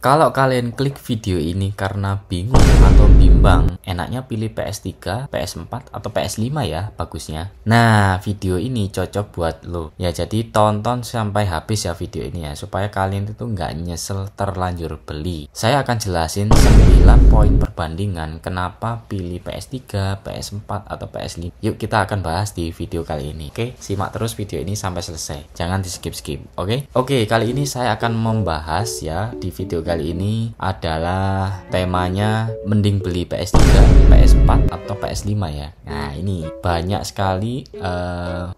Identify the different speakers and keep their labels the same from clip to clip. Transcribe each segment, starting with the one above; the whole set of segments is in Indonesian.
Speaker 1: Kalau kalian klik video ini karena bingung atau bimbang, enaknya pilih PS3, PS4 atau PS5 ya bagusnya. Nah, video ini cocok buat lo. Ya, jadi tonton sampai habis ya video ini ya, supaya kalian itu nggak nyesel terlanjur beli. Saya akan jelasin 9 poin perbandingan kenapa pilih PS3, PS4 atau PS5. Yuk kita akan bahas di video kali ini. Oke, simak terus video ini sampai selesai. Jangan di skip-skip, oke? Oke, kali ini saya akan membahas ya di video kali ini adalah temanya mending beli PS3, PS4 atau PS5 ya. Nah, ini banyak sekali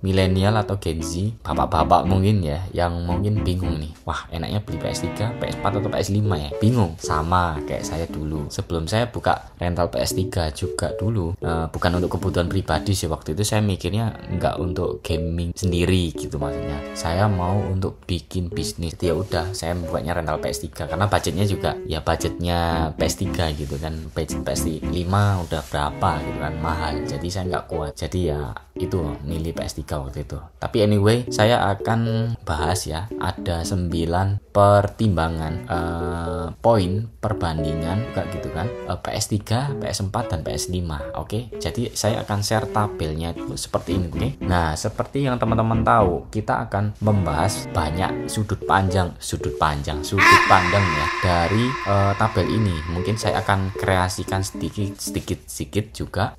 Speaker 1: milenial atau Gen Z, bapak-bapak mungkin ya, yang mungkin bingung nih. Wah, enaknya beli PS3, PS4 atau PS5 ya? Bingung, sama kayak saya dulu. Sebelum saya buka rental PS3 juga dulu, bukan untuk kebutuhan pribadi sih, waktu itu saya mikirnya nggak untuk gaming sendiri gitu maksudnya. Saya mau untuk bikin bisnis. Ya udah, saya bukanya rental PS3 karena budgetnya juga ya budgetnya PS3 gitu kan. Budget PS5 udah berapa gitu kan, mahal. Jadi saya nggak kuat. Jadi ya itu milih PS3 waktu itu. Tapi anyway, saya akan bahas ya, ada 9 pertimbangan poin perbandingan juga gitu kan, PS3, PS4 dan PS5. Oke, jadi saya akan share tabelnya itu seperti ini. Oke, nah seperti yang teman-teman tahu, kita akan membahas banyak sudut pandang ya dari tabel ini. Mungkin saya akan kreasikan sedikit juga,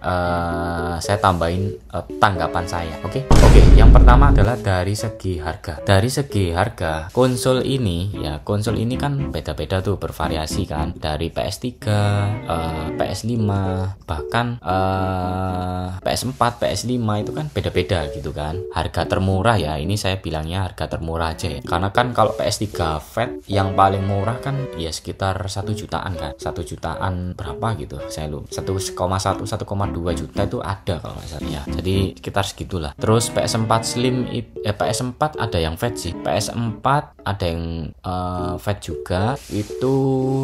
Speaker 1: saya tambahin tanggapan saya. Oke, yang pertama adalah dari segi harga. Dari segi harga, konsol ini kan beda-beda tuh, bervariasi kan, dari PS3, PS5, bahkan PS4, PS5 itu kan beda-beda gitu kan. Harga termurah ya, ini saya bilangnya harga termurah aja ya, karena kan kalau PS3 Fat yang paling murah kan ya sekitar 1 jutaan kan, 1 jutaan berapa gitu, saya lupa, 1,2 juta itu ada kalau nggak salah ya, jadi sekitar segitulah. Terus PS4 Slim PS4 ada yang Fat sih, PS4 ada yang Fat juga, itu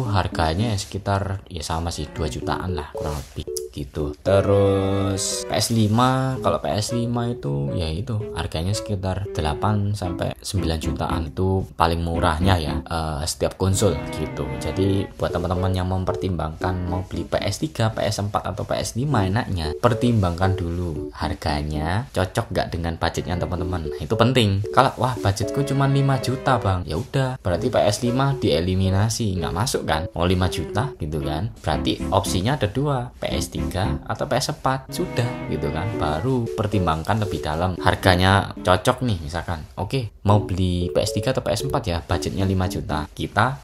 Speaker 1: harganya ya sekitar ya sama sih, 2 jutaan lah kurang lebih gitu. Terus PS5, kalau PS5 itu ya itu harganya sekitar 8 sampai 9 jutaan, itu paling murahnya ya setiap konsol gitu. Jadi buat teman-teman yang mempertimbangkan mau beli PS3, PS4 atau PS5, enaknya pertimbangkan dulu harganya cocok gak dengan budgetnya teman-teman. Nah, itu penting. Kalau wah budgetku cuma 5 juta bang, ya udah berarti PS5 dieliminasi, nggak masuk kan, mau 5 juta gitu kan, berarti opsinya ada 2, PS3 atau PS4, sudah gitu kan. Baru pertimbangkan lebih dalam, harganya cocok nih misalkan, oke, mau beli PS3 atau PS4 ya, budgetnya 5 juta. Kita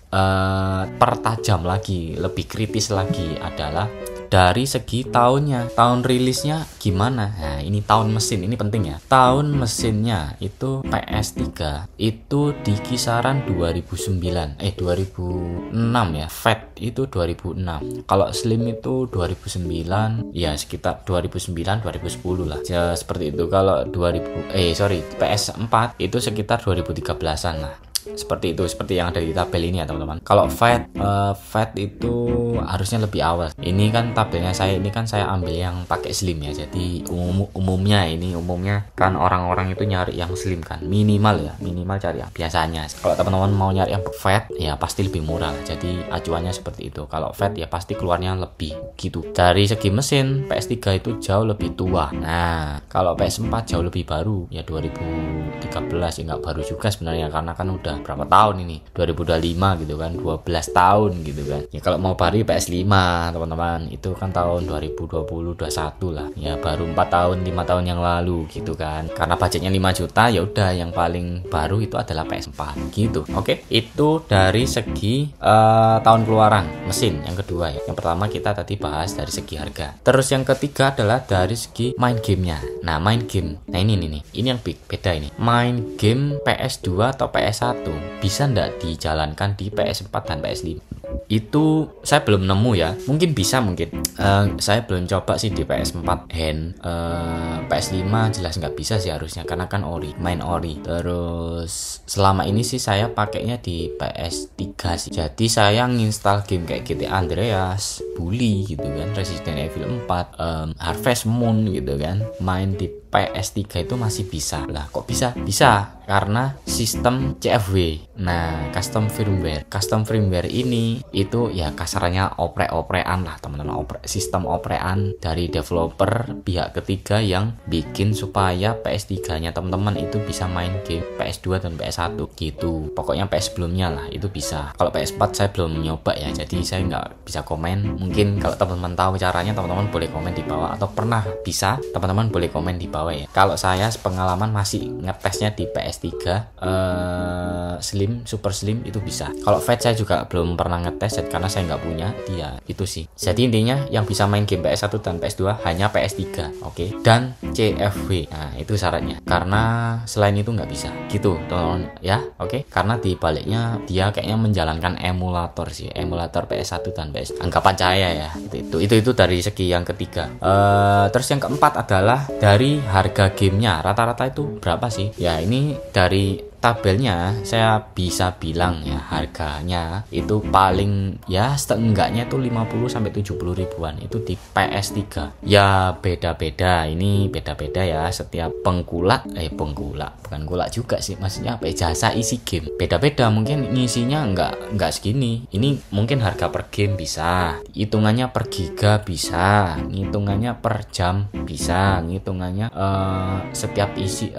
Speaker 1: pertajam lagi, lebih kritis lagi adalah dari segi tahunnya, tahun rilisnya gimana. Nah, ini tahun mesin, ini penting ya. Tahun mesinnya itu PS3 itu di kisaran 2006 ya. Fat itu 2006. Kalau Slim itu 2009, ya sekitar 2009 2010 lah. Ya, seperti itu. Kalau PS4 itu sekitar 2013-an lah. Seperti itu, seperti yang ada di tabel ini ya teman-teman. Kalau Fat itu harusnya lebih awal. Ini kan tabelnya saya, ini kan saya ambil yang pakai Slim ya. Jadi umumnya kan orang-orang itu nyari yang Slim kan, minimal cari yang biasanya. Kalau teman-teman mau nyari yang Fat ya pasti lebih murah. Jadi acuannya seperti itu. Kalau Fat ya pasti keluarnya lebih gitu. Dari segi mesin, PS3 itu jauh lebih tua. Nah, kalau PS4 jauh lebih baru ya, 2013 ya, nggak baru juga sebenarnya, karena kan udah berapa tahun ini, 2025 gitu kan, 12 tahun gitu kan ya. Kalau mau baru PS5 teman-teman, itu kan tahun 2020-21 lah ya, baru 4 tahun 5 tahun yang lalu gitu kan. Karena budgetnya 5 juta, ya udah yang paling baru itu adalah PS4 gitu. Oke, itu dari segi tahun keluaran mesin. Yang kedua ya, yang pertama kita tadi bahas dari segi harga. Terus yang ketiga adalah dari segi main gamenya. Nah, main game, nah ini yang beda ini. Main game PS2 atau PS1 bisa ndak dijalankan di PS4 dan PS5? Itu saya belum nemu ya, mungkin bisa, saya belum coba sih di PS4 hand. PS5 jelas nggak bisa sih harusnya, karena kan main ori. Terus selama ini sih saya pakainya di PS3 sih. Jadi saya nginstal game kayak GTA Andreas, Bully gitu kan, Resident Evil 4, Harvest Moon gitu kan, main di PS3 itu masih bisa. Lah kok bisa? Bisa karena sistem CFW. Nah, custom firmware ini itu ya kasarannya oprek-oprekan lah teman-teman, sistem oprekan dari developer pihak ketiga yang bikin supaya PS3-nya teman-teman itu bisa main game PS2 dan PS1 gitu. Pokoknya PS sebelumnya lah itu bisa. Kalau PS4 saya belum nyoba ya, jadi saya nggak bisa komen. Mungkin kalau teman-teman tahu caranya, teman-teman boleh komen di bawah, atau pernah bisa, teman-teman boleh komen di bawah ya. Kalau saya pengalaman masih ngetesnya di PS3 Slim, Super Slim itu bisa. Kalau Fat saya juga belum pernah ngetes karena saya nggak punya dia. Itu sih. Jadi intinya yang bisa main game PS1 dan PS2 hanya PS3, oke? Dan CFW. Nah, itu syaratnya. Karena selain itu nggak bisa. Gitu, teman-teman ya. Oke? Karena di baliknya dia kayaknya menjalankan emulator sih, emulator PS1 dan PS. Anggapan saya ya. Itu dari segi yang ketiga. Terus yang keempat adalah dari harga gamenya. Rata-rata itu berapa sih? Ya, ini dari tabelnya saya bisa bilang ya harganya itu paling ya setengahnya itu 50 sampai 70 ribuan itu di PS3. Ya beda-beda, ini beda-beda ya setiap bukan gula juga sih, maksudnya apa ya, jasa isi game beda-beda, mungkin ngisinya enggak segini. Ini mungkin harga per game bisa, hitungannya per giga bisa, ngitungannya per jam bisa, ngitungannya setiap isi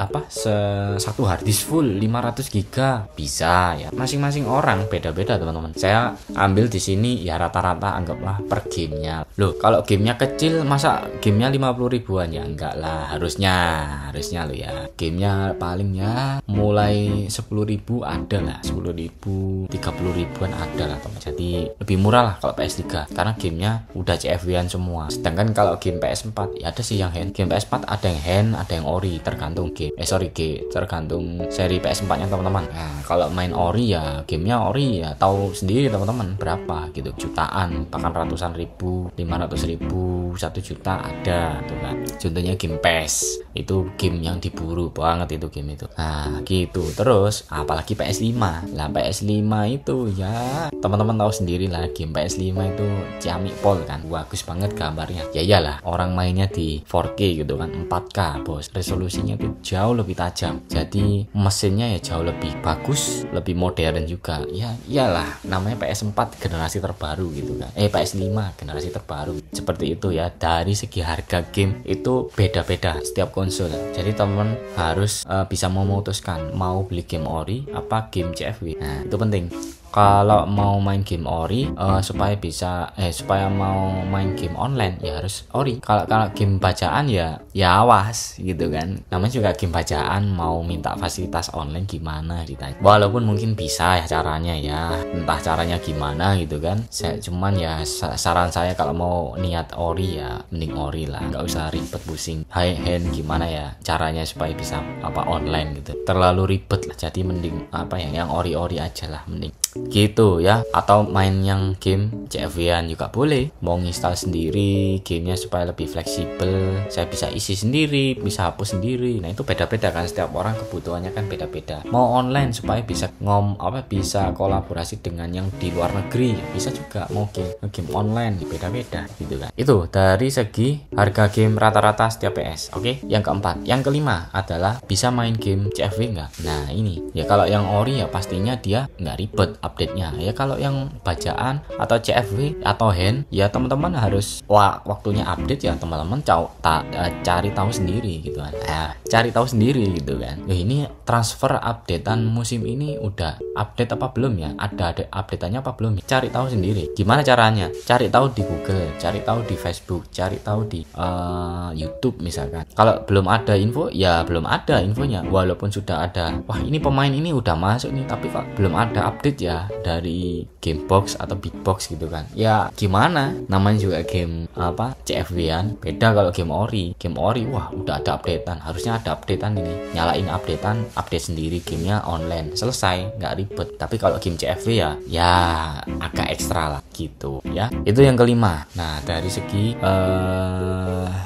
Speaker 1: satu harddisk full 500 giga bisa ya. Masing-masing orang beda-beda teman-teman. Saya ambil di sini ya rata-rata anggaplah per gamenya. Loh, kalau gamenya kecil masa gamenya 50 ribuan ya? Enggak lah, harusnya lo ya. Gamenya paling ya mulai 10 ribu ada lah, 10 ribu, 30 ribuan ada lah teman. Jadi lebih murah lah kalau PS3 karena gamenya udah CFW-an semua. Sedangkan kalau game PS4 ya ada sih yang hand. Game PS4 ada yang hand, ada yang ori, tergantung game. Tergantung seri PS4 nya teman-teman. Nah, kalau main ori ya gamenya ori ya tahu sendiri teman-teman berapa gitu, jutaan, bahkan ratusan ribu, 500 ribu, 1 juta ada tuh kan. Contohnya game PES itu game yang diburu banget itu game itu. Nah gitu. Terus apalagi PS5 lah, PS5 itu ya teman-teman tahu sendiri lah, game PS5 itu ciamik pol kan, bagus banget gambarnya. Ya iyalah, orang mainnya di 4K gitu kan, 4K bos, resolusinya tuh jauh lebih tajam, jadi mesinnya ya jauh lebih bagus, lebih modern juga. Ya iyalah, namanya PS4 generasi terbaru gitu kan, PS5 generasi terbaru. Seperti itu ya. Dari segi harga game itu beda-beda setiap konsol, jadi teman harus bisa memutuskan mau beli game ori apa game CFW. Nah itu penting. Kalau mau main game ori supaya mau main game online ya harus ori. Kalau game bacaan ya awas gitu kan. Namanya juga game bacaan, mau minta fasilitas online gimana ditanya. Walaupun mungkin bisa ya caranya ya, entah caranya gimana gitu kan. Cuman ya saran saya kalau mau niat ori ya mending ori lah, nggak usah ribet pusing high hand gimana ya caranya supaya bisa online gitu. Terlalu ribet lah, jadi mending yang ori-ori aja lah mending. Gitu ya. Atau main yang game CFW-an juga boleh, mau install sendiri gamenya supaya lebih fleksibel, saya bisa isi sendiri, bisa hapus sendiri. Nah itu beda-beda kan, setiap orang kebutuhannya kan beda-beda. Mau online supaya bisa bisa kolaborasi dengan yang di luar negeri ya bisa juga. Mau game online beda-beda gitu kan. Itu dari segi harga game rata-rata setiap PS. Oke. Yang keempat. Yang kelima adalah bisa main game CFW nggak? Nah ini ya, kalau yang ori ya pastinya dia nggak ribet update-nya ya. Kalau yang bacaan atau CFW atau hand ya teman-teman harus waktunya update ya teman-teman cari tahu sendiri gitu kan. Cari tahu sendiri gitu kan. Ini transfer updatean musim ini udah update apa belum ya? Ada update-nya apa belum? Cari tahu sendiri. Gimana caranya? Cari tahu di Google, cari tahu di Facebook, cari tahu di YouTube misalkan. Kalau belum ada info ya belum ada infonya. Walaupun sudah ada, wah ini pemain ini udah masuk nih, tapi kok belum ada update ya dari Gamebox atau Big Box gitu kan. Ya gimana, namanya juga game CFW-an. Beda kalau game ori wah udah ada updatean, harusnya ada updatean ini, nyalain updatean, update sendiri, gamenya online, selesai, nggak ribet. Tapi kalau game CFW ya agak ekstra lah gitu ya. Itu yang kelima. Nah dari segi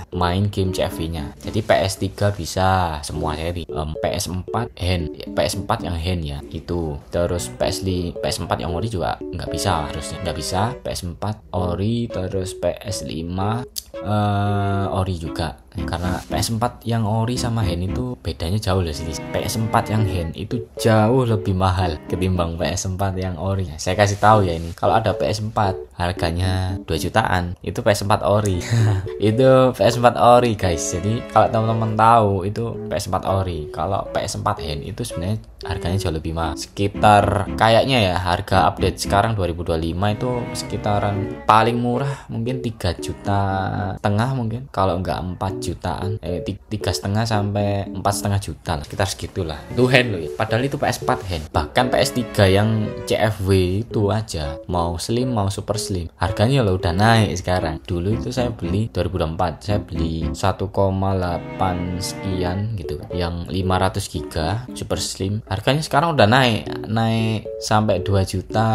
Speaker 1: main game CFW-nya, jadi PS3 bisa semua seri, PS4 yang hand ya itu. Terus PS4 yang ori juga nggak bisa, harusnya nggak bisa. PS4 ori, terus PS5 ori juga karena PS4 yang ori sama hand itu bedanya jauh loh sih. PS4 yang hand itu jauh lebih mahal ketimbang PS4 yang ori. Saya kasih tahu ya, ini kalau ada PS4 harganya 2 jutaan, itu PS4 ori. Itu PS4 ori guys. Jadi kalau teman-teman tahu itu PS4 ori. Kalau PS4 hand itu sebenarnya harganya jauh lebih mahal. Sekitar kayaknya ya harga update sekarang 2025 itu sekitaran paling murah mungkin 3,5 juta mungkin, kalau enggak 4 jutaan, 3,5 sampai 4,5 juta lah, sekitar segitulah. Itu hand loh ya, padahal itu PS4 hand. Bahkan PS3 yang CFW itu aja, mau slim mau super slim, harganya loh udah naik sekarang. Dulu itu saya beli 2004, saya beli 1,8 sekian gitu, yang 500 giga super slim, harganya sekarang udah naik sampai 2 juta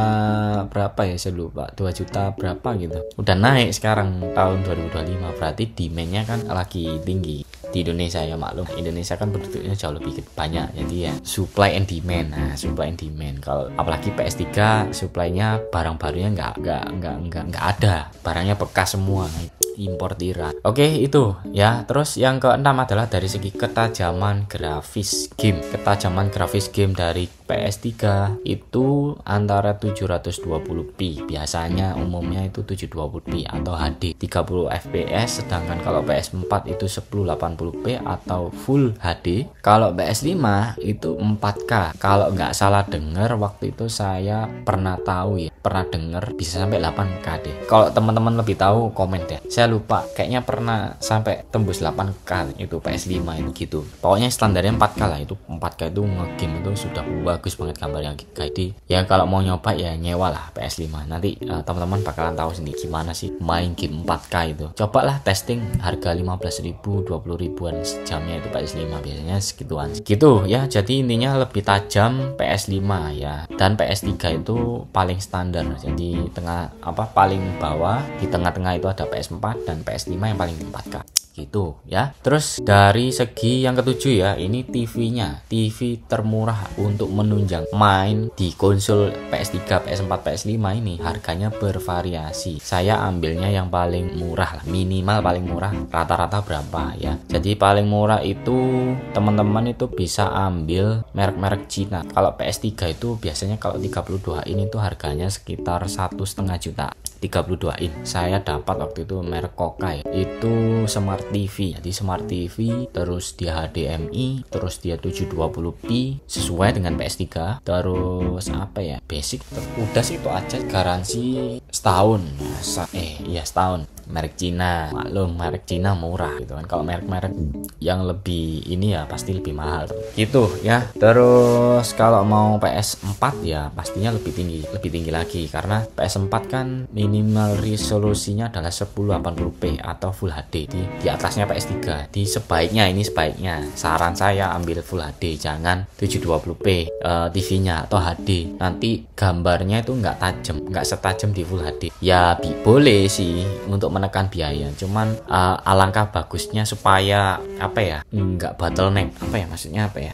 Speaker 1: berapa ya, saya lupa, 2 juta berapa gitu, udah naik sekarang tahun 2025. Berarti demandnya kan lagi tinggi di Indonesia ya, maklum Indonesia kan penduduknya jauh lebih banyak, jadi ya supply and demand. Nah, supply and demand, kalau apalagi PS3 supply-nya barang barunya nggak ada, barangnya bekas semua, impor tiran. Oke, itu ya. Terus yang keenam adalah dari segi ketajaman grafis game. Ketajaman grafis game dari PS3 itu antara 720p, biasanya umumnya itu 720p atau HD 30 fps, sedangkan kalau PS4 itu 1080p atau Full HD. Kalau PS5 itu 4K. Kalau nggak salah dengar waktu itu saya pernah tahu ya, pernah dengar bisa sampai 8K deh. Kalau teman-teman lebih tahu komen deh. Saya lupa, kayaknya pernah sampai tembus 8K itu PS5 itu gitu. Pokoknya standarnya 4K lah, itu 4K itu ngegame itu sudah bagus banget gambarnya. Jadi ya kalau mau nyoba ya nyewa lah PS5. Nanti teman-teman bakalan tahu sendiri gimana sih main game 4K itu. Cobalah testing, harga 15.000 20.000-an sejamnya itu PS5 biasanya segituan. Gitu ya. Jadi intinya lebih tajam PS5 ya. Dan PS3 itu paling standar. Jadi paling bawah, di tengah-tengah itu ada PS4 dan PS5 yang paling 4K. Gitu ya. Terus dari segi yang ketujuh ya, ini TV-nya. TV termurah untuk menunjang main di konsol PS3, PS4, PS5 ini harganya bervariasi. Saya ambilnya yang paling murah lah, minimal paling murah rata-rata berapa ya. Jadi paling murah itu teman-teman itu bisa ambil merek-merek Cina. Kalau PS3 itu biasanya kalau 32 in itu harganya sekitar 1,5 juta. 32 in. Saya dapat waktu itu merek Kokai. Itu Smart TV. Jadi Smart TV, terus dia HDMI, terus dia 720p sesuai dengan PS3. Terus apa ya? Basic. Udah sih itu aja. Garansi setahun. Setahun. Merek Cina, maklum merek Cina murah gitu kan. Kalau merek-merek yang lebih ini ya pasti lebih mahal gitu ya. Terus kalau mau PS4 ya pastinya lebih tinggi lagi, karena PS4 kan minimal resolusinya adalah 1080p atau Full HD. Di atasnya PS3. Sebaiknya saran saya ambil Full HD, jangan 720p TV-nya atau HD. Nanti gambarnya itu nggak setajam di Full HD. Ya boleh sih untuk menekan biaya, cuman alangkah bagusnya supaya nggak bottleneck,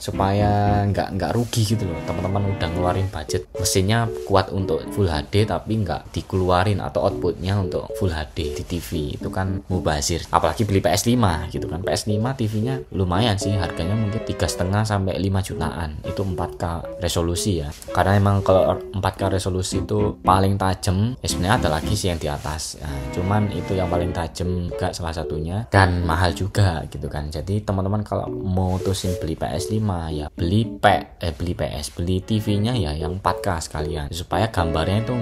Speaker 1: supaya nggak rugi gitu loh. Teman-teman udah ngeluarin budget, mesinnya kuat untuk Full HD tapi nggak dikeluarin atau outputnya untuk Full HD di TV, itu kan mubazir. Apalagi beli PS5 gitu kan. PS5 TV-nya lumayan sih, harganya mungkin 3,5 sampai 5 jutaan. Itu 4K resolusi ya, karena emang kalau 4K resolusi itu paling tajam ya. Sebenarnya ada lagi sih yang di atas, cuman itu yang paling tajam juga salah satunya, dan mahal juga gitu kan. Jadi teman-teman kalau mau mutusin beli PS5 ya beli TV-nya ya yang 4K sekalian, supaya gambarnya itu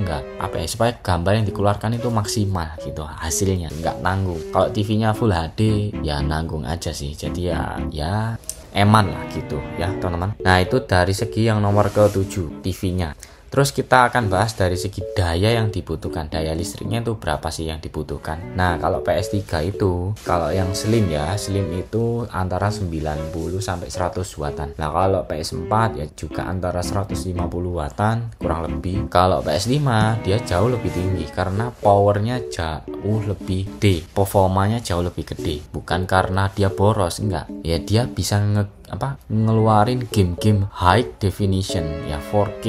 Speaker 1: supaya gambar yang dikeluarkan itu maksimal gitu, hasilnya nggak nanggung. Kalau TV-nya Full HD ya nanggung aja sih. Jadi ya eman lah gitu ya teman-teman. Nah, itu dari segi yang nomor ke-7 TV-nya. Terus kita akan bahas dari segi daya yang dibutuhkan. Daya listriknya itu berapa sih yang dibutuhkan. Nah, kalau PS3 itu, kalau yang slim itu antara 90 sampai 100 wattan. Nah, kalau PS4 ya juga antara 150 wattan kurang lebih. Kalau PS5 dia jauh lebih tinggi karena powernya jauh lebih gede, performanya jauh lebih gede. Bukan karena dia boros, enggak. Ya dia bisa ngeluarin game-game high definition ya 4K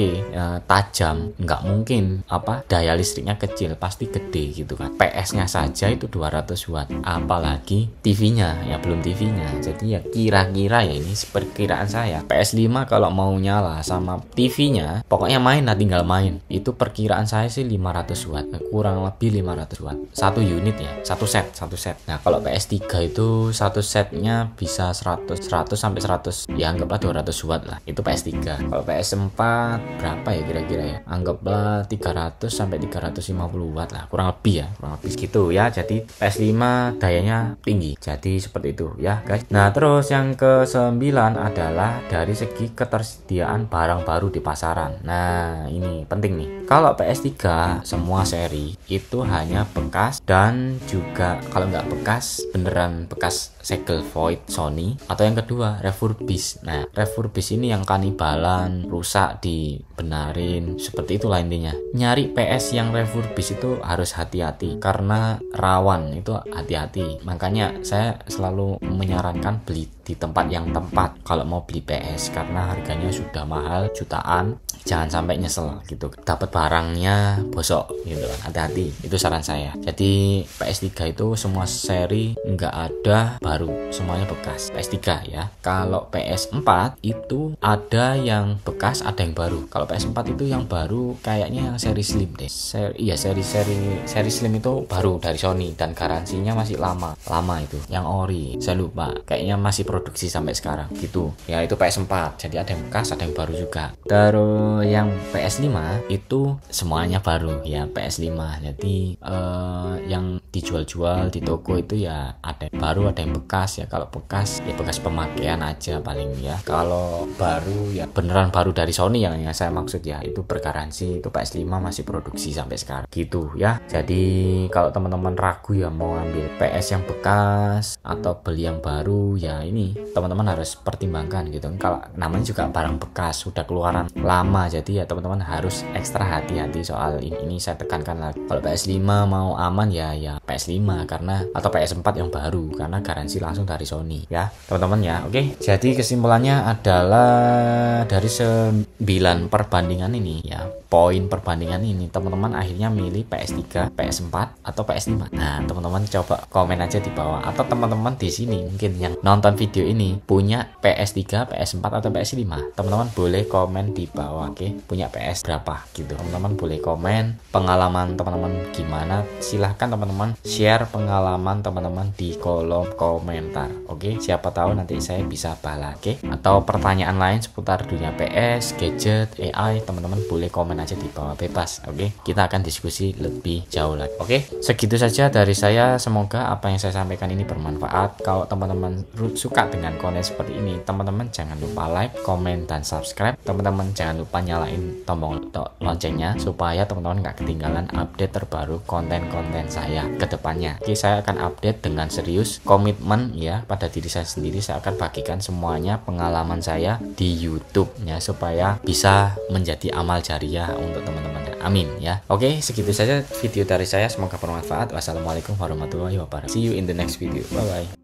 Speaker 1: tajam, nggak mungkin daya listriknya kecil, pasti gede gitu kan. PS-nya saja itu 200 watt, apalagi TV-nya ya belum TV-nya. Jadi ya kira-kira ya ini perkiraan saya PS5 kalau mau nyala sama TV-nya pokoknya main lah, tinggal main, itu perkiraan saya sih 500 watt, kurang lebih 500 watt satu unit ya, satu set. Nah kalau PS3 itu satu setnya bisa 100 sampai 100 ya, anggaplah 200 watt lah, itu PS3. Kalau PS4 berapa ya kira-kira ya, anggaplah 300 sampai 350 watt lah, kurang lebih gitu ya. Jadi PS5 dayanya tinggi, jadi seperti itu ya guys. Nah terus yang ke-9 adalah dari segi ketersediaan barang baru di pasaran. Nah ini penting nih, kalau PS3 semua seri itu hanya bekas, dan juga kalau nggak bekas beneran bekas segel void Sony, atau yang kedua refurbish. Nah refurbish ini yang kanibalan, rusak dibenarin, seperti itulah intinya. Nyari PS yang refurbish itu harus hati-hati karena rawan, itu hati-hati. Makanya saya selalu menyarankan beli di tempat yang tepat kalau mau beli PS, karena harganya sudah mahal jutaan, jangan sampai nyesel gitu dapat barangnya bosok gitu kan. Hati-hati, itu saran saya. Jadi PS3 itu semua seri nggak ada baru, semuanya bekas. PS3 ya. Kalau PS4 itu ada yang bekas, ada yang baru. Kalau PS4 itu yang baru kayaknya yang seri slim deh. Seri slim itu baru dari Sony dan garansinya masih lama itu. Yang ori saya lupa, kayaknya masih produksi sampai sekarang gitu ya. Itu PS4, jadi ada yang bekas, ada yang baru juga. Terus yang PS5 itu semuanya baru ya, PS5. Jadi yang dijual-jual di toko itu ya ada yang baru, ada yang bekas ya. Kalau bekas ya bekas pemakaian aja paling ya. Kalau baru ya beneran baru dari Sony yang saya maksud ya, itu bergaransi, itu PS5 masih produksi sampai sekarang gitu ya. Jadi kalau teman-teman ragu ya mau ambil PS yang bekas atau beli yang baru ya, ini teman-teman harus pertimbangkan gitu. Kalau namanya juga barang bekas, sudah keluaran lama, jadi ya teman-teman harus ekstra hati-hati soal ini saya tekankan lagi. Kalau PS5 mau aman ya PS5 karena, atau PS4 yang baru, karena garansi langsung dari Sony ya teman-teman ya. Oke, jadi kesimpulannya adalah dari 9 perbandingan ini ya, poin perbandingan ini teman-teman akhirnya milih PS3, PS4 atau PS5. Nah teman-teman coba komen aja di bawah, atau teman-teman di sini mungkin yang nonton video ini punya PS3, PS4 atau PS5, teman-teman boleh komen di bawah. Oke, punya PS berapa gitu, teman-teman boleh komen pengalaman teman-teman gimana. Silahkan teman-teman share pengalaman teman-teman di kolom komentar. Oke, siapa tahu nanti saya bisa balas. Oke, atau pertanyaan lain seputar dunia PS, gadget, AI, teman-teman boleh komen aja di bawah, bebas. Oke, kita akan diskusi lebih jauh lagi. Oke, segitu saja dari saya. Semoga apa yang saya sampaikan ini bermanfaat. Kalau teman-teman suka dengan konten seperti ini, teman-teman jangan lupa like, komen, dan subscribe. Teman-teman jangan lupa nyalain tombol loncengnya supaya teman-teman nggak ketinggalan update terbaru konten-konten saya ke depannya. Oke, saya akan update dengan serius, komitmen ya pada diri saya sendiri. Saya akan bagikan semuanya pengalaman saya di YouTube ya, supaya bisa menjadi amal jariah untuk teman-teman. Amin ya. Oke, segitu saja video dari saya. Semoga bermanfaat. Wassalamualaikum warahmatullahi wabarakatuh. See you in the next video. Bye bye.